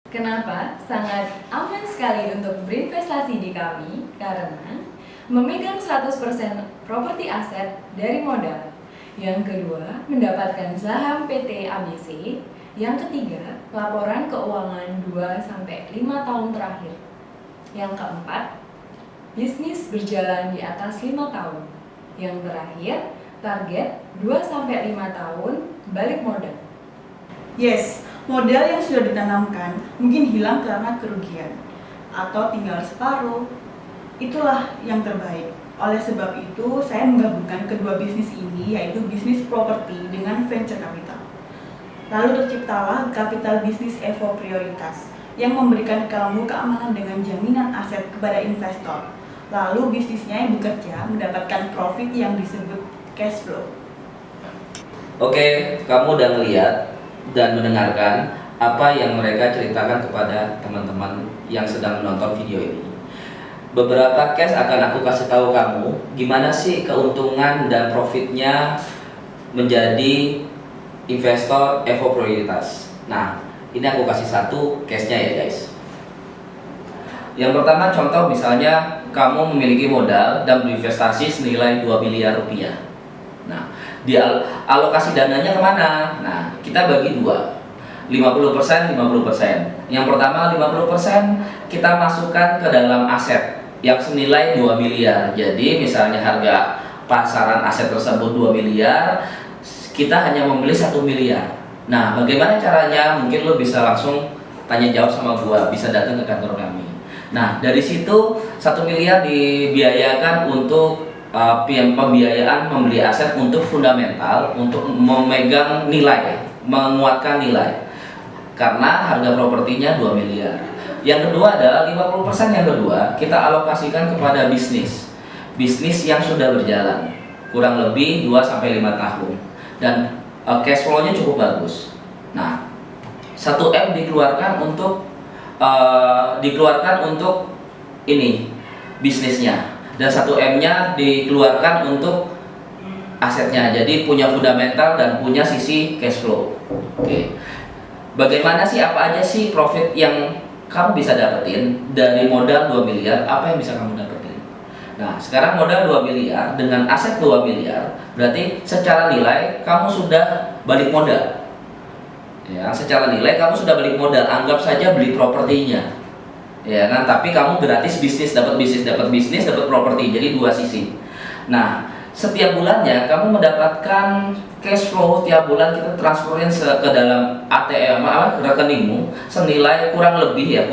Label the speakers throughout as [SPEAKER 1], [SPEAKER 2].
[SPEAKER 1] Kenapa sangat aman sekali untuk berinvestasi di kami? Karena memegang 100% properti aset dari modal. Yang kedua, mendapatkan saham PT ABC. Yang ketiga, laporan keuangan 2-5 tahun terakhir. Yang keempat, bisnis berjalan di atas 5 tahun. Yang terakhir, target 2-5 tahun balik modal.
[SPEAKER 2] Yes, modal yang sudah ditanamkan mungkin hilang karena kerugian atau tinggal separuh. Itulah yang terbaik. Oleh sebab itu, saya menggabungkan kedua bisnis ini, yaitu bisnis properti dengan venture capital. Lalu terciptalah Capital Bisnis Evo Prioritas yang memberikan kamu keamanan dengan jaminan aset kepada investor. Lalu bisnisnya yang bekerja mendapatkan profit yang disebut cash flow.
[SPEAKER 3] Oke, kamu udah ngeliat dan mendengarkan apa yang mereka ceritakan kepada teman-teman yang sedang menonton video ini. Beberapa case akan aku kasih tahu kamu gimana sih keuntungan dan profitnya menjadi investor Evo Prioritas. Nah, ini aku kasih satu case-nya ya guys. Yang pertama contoh misalnya kamu memiliki modal dan berinvestasi senilai 2 miliar rupiah. Nah, alokasi dananya kemana? Nah, kita bagi dua, 50%, 50%. Yang pertama 50% kita masukkan ke dalam aset yang senilai 2 miliar. Jadi misalnya harga pasaran aset tersebut 2 miliar, kita hanya membeli 1 miliar. Nah, bagaimana caranya? Mungkin lo bisa langsung tanya jawab sama gua, bisa datang ke kantor kami. Nah, dari situ 1 miliar dibiayakan untuk pembiayaan membeli aset untuk fundamental, untuk memegang nilai, menguatkan nilai. Karena harga propertinya 2 miliar. Yang kedua adalah 50% yang kedua kita alokasikan kepada bisnis. Bisnis yang sudah berjalan kurang lebih 2-5 tahun dan cash flow-nya cukup bagus. Nah, 1M dikeluarkan untuk ini bisnisnya. Dan 1M-nya dikeluarkan untuk asetnya, jadi punya fundamental dan punya sisi cash flow. Oke. Bagaimana sih, apa aja sih profit yang kamu bisa dapetin dari modal 2 miliar? Apa yang bisa kamu dapetin? Nah, sekarang modal 2 miliar dengan aset 2 miliar, berarti secara nilai kamu sudah balik modal. Ya, secara nilai kamu sudah balik modal, anggap saja beli propertinya. Ya kan, tapi kamu gratis bisnis, dapat properti, jadi dua sisi. Nah, setiap bulannya kamu mendapatkan cash flow, tiap bulan kita transferin ke dalam ATM rekeningmu senilai kurang lebih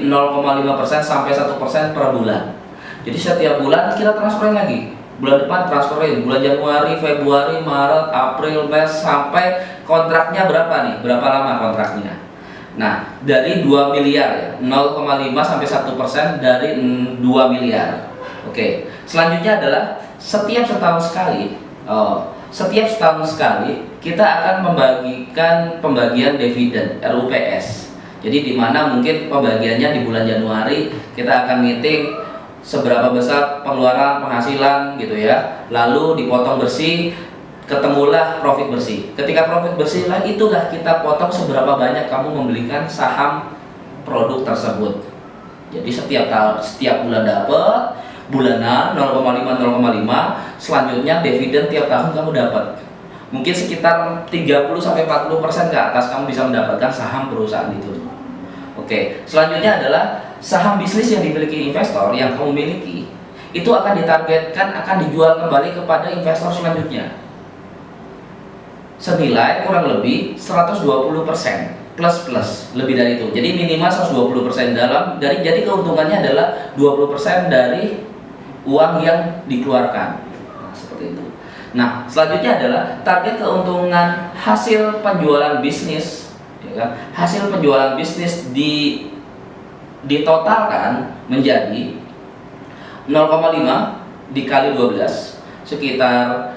[SPEAKER 3] 0,5% sampai 1% per bulan. Jadi setiap bulan kita transferin lagi. Bulan depan transferin, bulan Januari, Februari, Maret, April, Mei, sampai kontraknya berapa nih? Berapa lama kontraknya? Nah, dari 2 miliar ya, 0,5 sampai 1% dari 2 miliar. Oke. Selanjutnya adalah setiap setahun sekali kita akan membagikan pembagian dividen RUPS. Jadi di mana mungkin pembagiannya di bulan Januari kita akan meeting seberapa besar pengeluaran penghasilan gitu ya. Lalu dipotong bersih, ketemulah profit bersih. Ketika profit bersih lah, itulah kita potong seberapa banyak kamu membelikan saham produk tersebut. Jadi setiap bulan dapat bulanan 0,5, selanjutnya dividen tiap tahun kamu dapat. Mungkin sekitar 30-40% ke atas kamu bisa mendapatkan saham perusahaan itu. Oke, selanjutnya adalah saham bisnis yang dimiliki investor yang kamu miliki. Itu akan ditargetkan akan dijual kembali kepada investor selanjutnya. Senilai kurang lebih 120% plus lebih dari itu. Jadi minimal 120% jadi keuntungannya adalah 20% dari uang yang dikeluarkan. Nah, seperti itu. Nah, selanjutnya adalah target keuntungan hasil penjualan bisnis, ya kan? Hasil penjualan bisnis ditotalkan menjadi 0,5 dikali 12 sekitar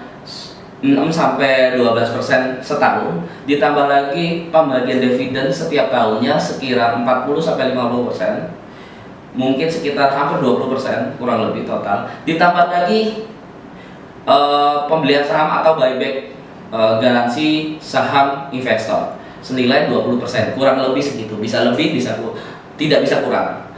[SPEAKER 3] 6-12% setahun, ditambah lagi pembagian dividen setiap tahunnya sekira 40-50%, mungkin sekitar hampir 20% kurang lebih total, ditambah lagi pembelian saham atau buyback garansi saham investor. senilai 20%, kurang lebih segitu, bisa lebih, tidak bisa kurang.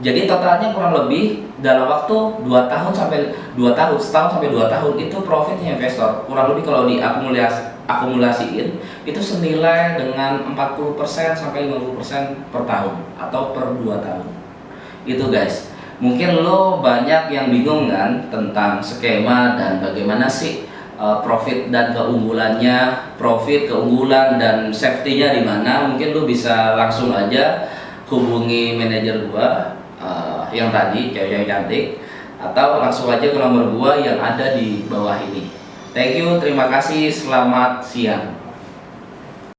[SPEAKER 3] Jadi totalnya kurang lebih dalam waktu 2 tahun sampai 2 tahun, setahun sampai 2 tahun itu profitnya investor. Kurang lebih kalau diakumulasiin itu senilai dengan 40% sampai 50% per tahun atau per 2 tahun. Itu guys. Mungkin lo banyak yang bingung kan tentang skema dan bagaimana sih profit dan keunggulannya, profit, keunggulan dan safety-nya di mana. Mungkin lo bisa langsung aja hubungi manajer gua yang tadi, cewek cantik, atau langsung aja ke nomor gua yang ada di bawah ini. Thank you, terima kasih, selamat siang.